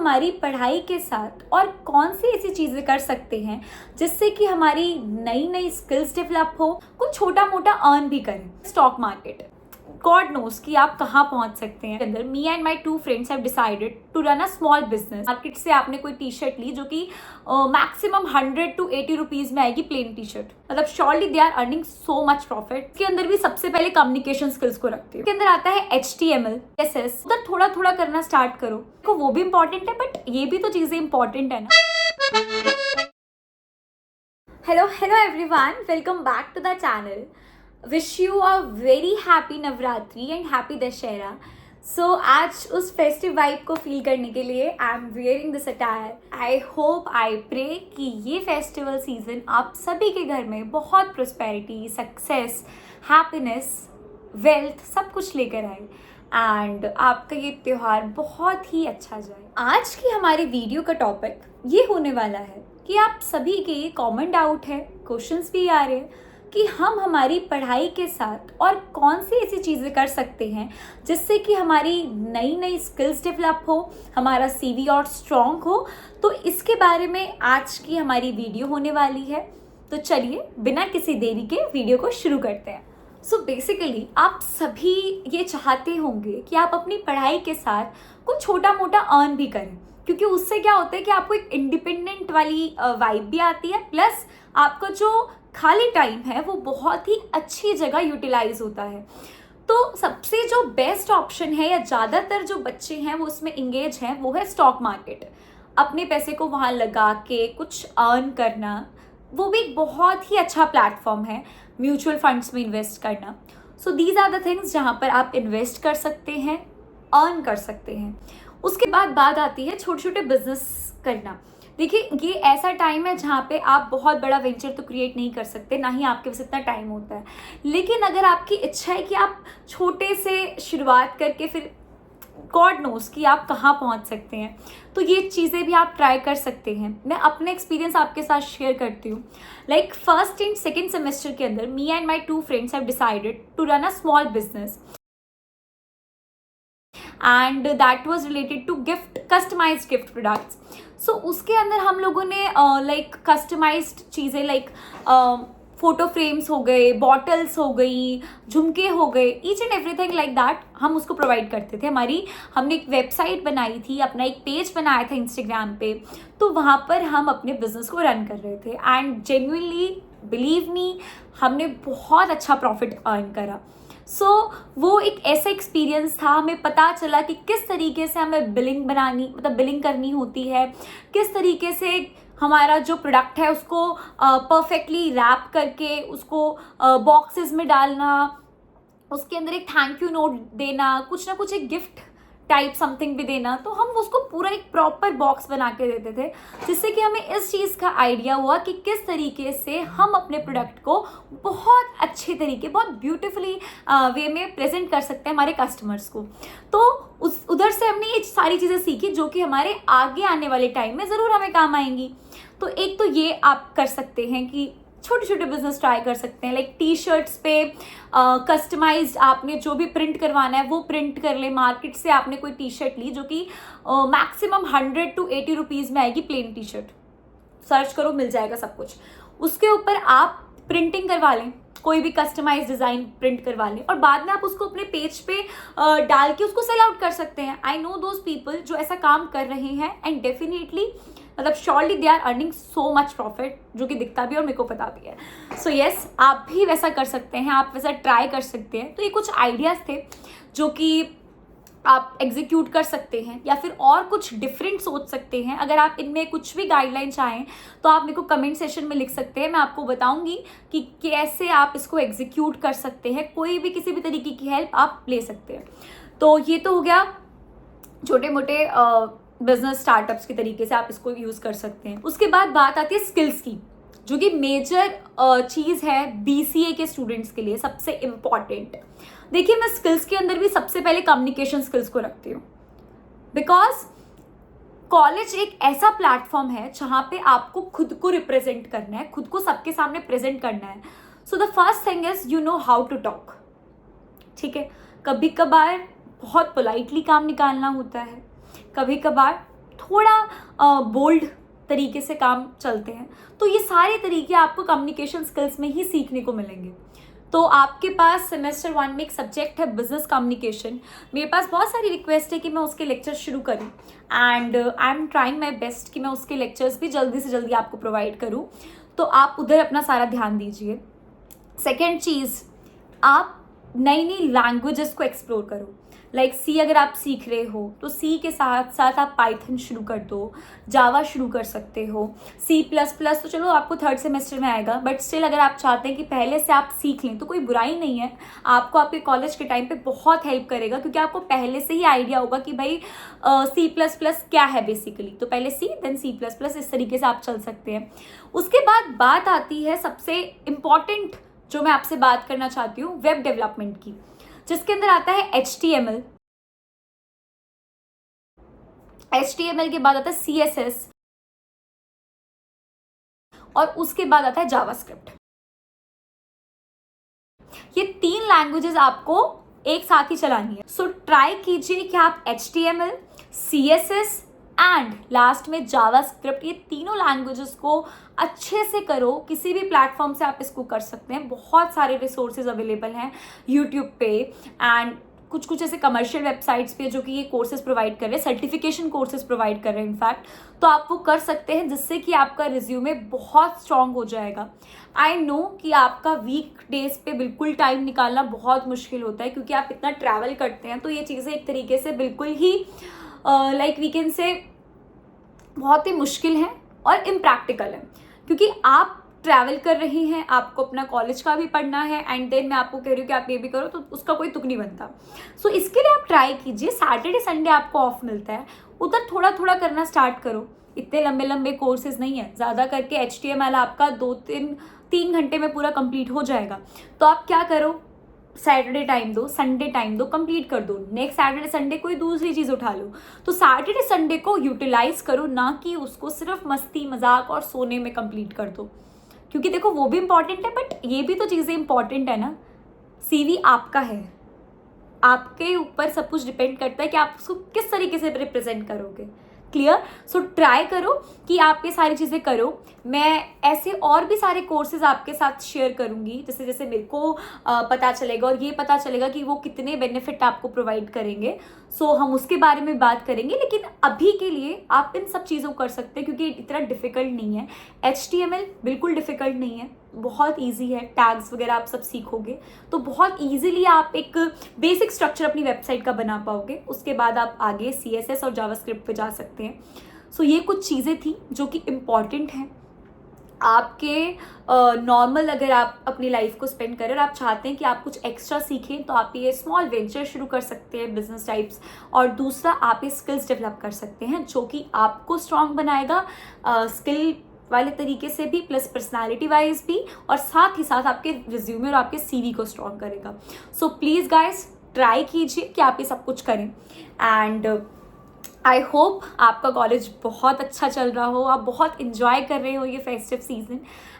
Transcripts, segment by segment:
हमारी पढ़ाई के साथ और कौन सी ऐसी चीज़ें कर सकते हैं जिससे कि हमारी नई नई स्किल्स डेवलप हो, कुछ छोटा मोटा अर्न भी करें। स्टॉक मार्केट, गॉड नोस कि आप कहाँ पहुँच सकते हैं। अंदर me and my 2 friends have decided to run a small business. Market से आपने कोई टी शर्ट ली जो कि मैक्सिमम 100 to 80 रुपीज़ में आएगी, प्लेन टी शर्ट। मतलब surely they are earning so much profit. इसके अंदर भी सबसे पहले कम्युनिकेशन स्किल्स को रखती है। इसके अंदर आता है HTML, CSS। उधर थोड़ा थोड़ा करना स्टार्ट करो, देखो वो भी इंपॉर्टेंट है, बट ये भी तो चीज़ें इंपॉर्टेंट है ना। Hello everyone, welcome back to the channel. Wish you a very happy Navratri and happy Dashera. So आज उस फेस्टिव वाइब को फील करने के लिए I am wearing this attire. I hope, I pray कि ये फेस्टिवल सीजन आप सभी के घर में बहुत प्रोस्पेरिटी, सक्सेस, हैप्पीनेस, वेल्थ सब कुछ लेकर आए एंड आपका ये त्यौहार बहुत ही अच्छा जाए। आज की हमारी वीडियो का टॉपिक ये होने वाला है कि आप सभी के कॉमन डाउट है, क्वेश्चंस भी आ रहे हैं कि हम हमारी पढ़ाई के साथ और कौन सी ऐसी चीज़ें कर सकते हैं जिससे कि हमारी नई नई स्किल्स डेवलप हो, हमारा CV और स्ट्रॉन्ग हो। तो इसके बारे में आज की हमारी वीडियो होने वाली है। तो चलिए बिना किसी देरी के वीडियो को शुरू करते हैं। सो बेसिकली आप सभी ये चाहते होंगे कि आप अपनी पढ़ाई के साथ कुछ छोटा मोटा अर्न भी करें, क्योंकि उससे क्या होता है कि आपको एक इंडिपेंडेंट वाली वाइब भी आती है, प्लस आपका जो खाली टाइम है वो बहुत ही अच्छी जगह यूटिलाइज होता है। तो सबसे जो बेस्ट ऑप्शन है या ज़्यादातर जो बच्चे हैं वो उसमें इंगेज हैं, वो है स्टॉक मार्केट। अपने पैसे को वहाँ लगा के कुछ अर्न करना, वो भी एक बहुत ही अच्छा प्लेटफॉर्म है म्यूचुअल फंड्स में इन्वेस्ट करना। So these are the things जहाँ पर आप इन्वेस्ट कर सकते हैं, अर्न कर सकते हैं। उसके बाद बात आती है छोटे छोटे बिजनेस करना। देखिए ये ऐसा टाइम है जहाँ पे आप बहुत बड़ा वेंचर तो क्रिएट नहीं कर सकते, ना ही आपके पास इतना टाइम होता है, लेकिन अगर आपकी इच्छा है कि आप छोटे से शुरुआत करके फिर गॉड नोस कि आप कहाँ पहुँच सकते हैं, तो ये चीज़ें भी आप ट्राई कर सकते हैं। मैं अपने एक्सपीरियंस आपके साथ शेयर करती हूँ। Like first and second semester के अंदर me and my 2 friends have decided to run a small business and that was related to gift, customised gift products. So उसके अंदर हम लोगों ने लाइक कस्टमाइज्ड चीज़ें लाइक फोटो फ्रेम्स हो गए, बॉटल्स हो गई, झुमके हो गए, each and everything like that हम उसको प्रोवाइड करते थे। हमने एक वेबसाइट बनाई थी, अपना एक पेज बनाया था इंस्टाग्राम पे, तो वहाँ पर हम अपने बिजनेस को रन कर रहे थे एंड जेन्युइनली बिलीव मी हमने बहुत अच्छा प्रॉफिट अर्न करा। सो वो एक ऐसा एक्सपीरियंस था, हमें पता चला कि किस तरीके से हमें बिलिंग करनी होती है, किस तरीके से हमारा जो प्रोडक्ट है उसको परफेक्टली रैप करके उसको बॉक्सेस में डालना, उसके अंदर एक थैंक यू नोट देना, कुछ ना कुछ एक गिफ्ट टाइप समथिंग भी देना। तो हम उसको पूरा एक प्रॉपर बॉक्स बना के देते थे, जिससे कि हमें इस चीज़ का आइडिया हुआ कि किस तरीके से हम अपने प्रोडक्ट को बहुत अच्छे तरीके, बहुत ब्यूटीफुली वे में प्रेजेंट कर सकते हैं हमारे कस्टमर्स को। तो उधर से हमने ये सारी चीज़ें सीखी जो कि हमारे आगे आने वाले टाइम में ज़रूर हमें काम आएंगी। तो एक तो ये आप कर सकते हैं कि छोटे छोटे बिजनेस ट्राई कर सकते हैं। लाइक टी शर्ट्स पे कस्टमाइज्ड आपने जो भी प्रिंट करवाना है वो प्रिंट कर ले। मार्केट से आपने कोई टी शर्ट ली जो कि मैक्सिमम 100 to 80 रुपीज़ में आएगी, प्लेन टी शर्ट, सर्च करो मिल जाएगा सब कुछ। उसके ऊपर आप प्रिंटिंग करवा लें, कोई भी कस्टमाइज डिज़ाइन प्रिंट करवा लें और बाद में आप उसको अपने पेज पे डाल के उसको सेल आउट कर सकते हैं। आई नो दोज पीपल जो ऐसा काम कर रहे हैं एंड डेफिनेटली मतलब surely they are earning so much profit, जो कि दिखता भी और मेरे को पता भी है। सो येस, आप भी वैसा कर सकते हैं, आप वैसा ट्राई कर सकते हैं। तो ये कुछ आइडियाज़ थे जो कि आप एग्जीक्यूट कर सकते हैं या फिर और कुछ डिफरेंट सोच सकते हैं। अगर आप इनमें कुछ भी गाइडलाइन चाहें तो आप मेरे को कमेंट सेशन में लिख सकते हैं, मैं आपको बताऊंगी कि कैसे आप इसको एग्जीक्यूट कर सकते हैं। कोई भी किसी भी तरीके की हेल्प आप ले सकते हैं। तो ये तो हो गया छोटे मोटे बिजनेस स्टार्टअप्स के तरीके से आप इसको यूज़ कर सकते हैं। उसके बाद बात आती है स्किल्स की, जो कि मेजर चीज़ है BCA के स्टूडेंट्स के लिए सबसे इम्पॉर्टेंट। देखिए मैं स्किल्स के अंदर भी सबसे पहले कम्युनिकेशन स्किल्स को रखती हूँ, बिकॉज कॉलेज एक ऐसा प्लेटफॉर्म है जहाँ पे आपको खुद को रिप्रेजेंट करना है, खुद को सबके सामने प्रेजेंट करना है। So the first thing is you know how to talk. ठीक है, कभी कभार बहुत पोलाइटली काम निकालना होता है, कभी कभार थोड़ा बोल्ड तरीके से काम चलते हैं। तो ये सारे तरीके आपको कम्युनिकेशन स्किल्स में ही सीखने को मिलेंगे। तो आपके पास सेमेस्टर 1 में एक सब्जेक्ट है बिजनेस कम्युनिकेशन। मेरे पास बहुत सारी रिक्वेस्ट है कि मैं उसके लेक्चर शुरू करूं, and I am trying my best कि मैं उसके लेक्चर्स भी जल्दी से जल्दी आपको प्रोवाइड करूं। तो आप उधर अपना सारा ध्यान दीजिए। सेकेंड चीज़, आप नई नई लैंग्वेजेस को एक्सप्लोर करो। लाइक सी अगर आप सीख रहे हो तो सी के साथ साथ आप पाइथन शुरू कर दो, जावा शुरू कर सकते हो, C++ तो चलो आपको थर्ड सेमेस्टर में आएगा, बट स्टिल अगर आप चाहते हैं कि पहले से आप सीख लें तो कोई बुराई नहीं है। आपको आपके कॉलेज के टाइम पे बहुत हेल्प करेगा, क्योंकि आपको पहले से ही आइडिया होगा कि भाई C++ क्या है बेसिकली। तो पहले C देन C++, इस तरीके से आप चल सकते हैं। उसके बाद बात आती है सबसे इम्पॉर्टेंट जो मैं आपसे बात करना चाहती हूँ, वेब डेवलपमेंट की, जिसके अंदर आता है HTML। HTML के बाद आता है CSS, और उसके बाद आता है जावास्क्रिप्ट। ये 3 लैंग्वेजेस आपको एक साथ ही चलानी है। सो ट्राई कीजिए कि आप HTML, CSS एंड लास्ट में जावास्क्रिप्ट, ये तीनों लैंग्वेजेस को अच्छे से करो। किसी भी प्लेटफॉर्म से आप इसको कर सकते हैं। बहुत सारे रिसोर्सेज अवेलेबल हैं यूट्यूब पे, एंड कुछ कुछ ऐसे कमर्शियल वेबसाइट्स पे जो कि ये कोर्सेज प्रोवाइड कर रहे हैं, सर्टिफिकेशन कोर्सेज प्रोवाइड कर रहे हैं इनफैक्ट। तो आप वो कर सकते हैं, जिससे कि आपका रिज्यूमे बहुत स्ट्रांग हो जाएगा। आई नो कि आपका वीक डेज पे बिल्कुल टाइम निकालना बहुत मुश्किल होता है, क्योंकि आप इतना ट्रैवल करते हैं। तो ये चीज़ें एक तरीके से बिल्कुल ही लाइक वी कैन से बहुत ही मुश्किल है और इम्प्रैक्टिकल है, क्योंकि आप ट्रैवल कर रही हैं, आपको अपना कॉलेज का भी पढ़ना है, एंड देन मैं आपको कह रही हूँ कि आप ये भी करो, तो उसका कोई तुक नहीं बनता। सो इसके लिए आप ट्राई कीजिए, सैटरडे संडे आपको ऑफ मिलता है, उधर थोड़ा थोड़ा करना स्टार्ट करो। इतने लंबे लंबे कोर्सेज नहीं है, ज़्यादा करके HTML आपका 2-3 घंटे में पूरा कंप्लीट हो जाएगा। तो आप क्या करो, सैटरडे टाइम दो, संडे टाइम दो, कंप्लीट कर दो। नेक्स्ट सैटरडे संडे कोई दूसरी चीज़ उठा लो। तो सैटरडे संडे को यूटिलाइज करो, ना कि उसको सिर्फ मस्ती मजाक और सोने में कंप्लीट कर दो, क्योंकि देखो वो भी इंपॉर्टेंट है, बट ये भी तो चीज़ें इंपॉर्टेंट है ना। CV आपका है, आपके ऊपर सब कुछ डिपेंड करता है कि आप उसको किस तरीके से रिप्रेजेंट करोगे। क्लियर? सो ट्राई करो कि आप ये सारी चीज़ें करो। मैं ऐसे और भी सारे कोर्सेज आपके साथ शेयर करूंगी, जैसे जैसे मेरे को पता चलेगा और ये पता चलेगा कि वो कितने बेनिफिट आपको प्रोवाइड करेंगे। सो हम उसके बारे में बात करेंगे, लेकिन अभी के लिए आप इन सब चीज़ों को कर सकते हैं, क्योंकि इतना डिफिकल्ट नहीं है। HTML बिल्कुल डिफिकल्ट नहीं है, बहुत ईजी है। टैग्स वगैरह आप सब सीखोगे तो बहुत ईजिली आप एक बेसिक स्ट्रक्चर अपनी वेबसाइट का बना पाओगे। उसके बाद आप आगे CSS और जावास्क्रिप्ट पे जा सकते हैं। सो ये कुछ चीज़ें थी जो कि इम्पॉर्टेंट हैं आपके नॉर्मल अगर आप अपनी लाइफ को स्पेंड करें और आप चाहते हैं कि आप कुछ एक्स्ट्रा सीखें, तो आप ये स्मॉल वेंचर शुरू कर सकते हैं, बिजनेस टाइप्स। और दूसरा, आप ये स्किल्स डेवलप कर सकते हैं, जो कि आपको स्ट्रांग बनाएगा स्किल वाले तरीके से भी, प्लस पर्सनालिटी वाइज भी, और साथ ही साथ आपके रिज्यूमे और आपके CV को स्ट्रांग करेगा। सो प्लीज़ गाइस, ट्राई कीजिए कि आप ये सब कुछ करें। एंड आई होप आपका कॉलेज बहुत अच्छा चल रहा हो, आप बहुत इन्जॉय कर रहे हो ये फेस्टिव सीजन।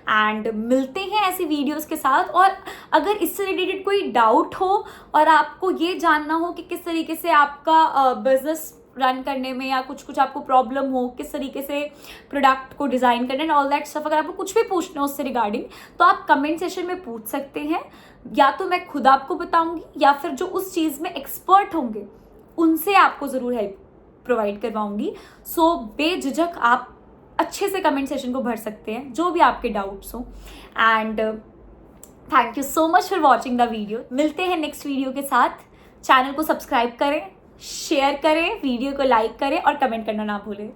एंड मिलते हैं ऐसी वीडियोस के साथ। और अगर इससे रिलेटेड कोई डाउट हो और आपको ये जानना हो कि किस तरीके से आपका बिजनेस रन करने में, या कुछ कुछ आपको प्रॉब्लम हो किस तरीके से प्रोडक्ट को डिज़ाइन करना एंड ऑल दैट स्टफ, अगर आपको कुछ भी पूछना हो उससे रिगार्डिंग, तो आप कमेंट सेशन में पूछ सकते हैं। या तो मैं खुद आपको बताऊंगी, या फिर जो उस चीज़ में एक्सपर्ट होंगे उनसे आपको ज़रूर हेल्प प्रोवाइड करवाऊंगी। सो बेझिझक आप अच्छे से कमेंट सेशन को भर सकते हैं, जो भी आपके डाउट्स हो। And thank you so much for watching the video. मिलते हैं नेक्स्ट वीडियो के साथ। चैनल को सब्सक्राइब करें, शेयर करें, वीडियो को लाइक करें और कमेंट करना ना भूलें।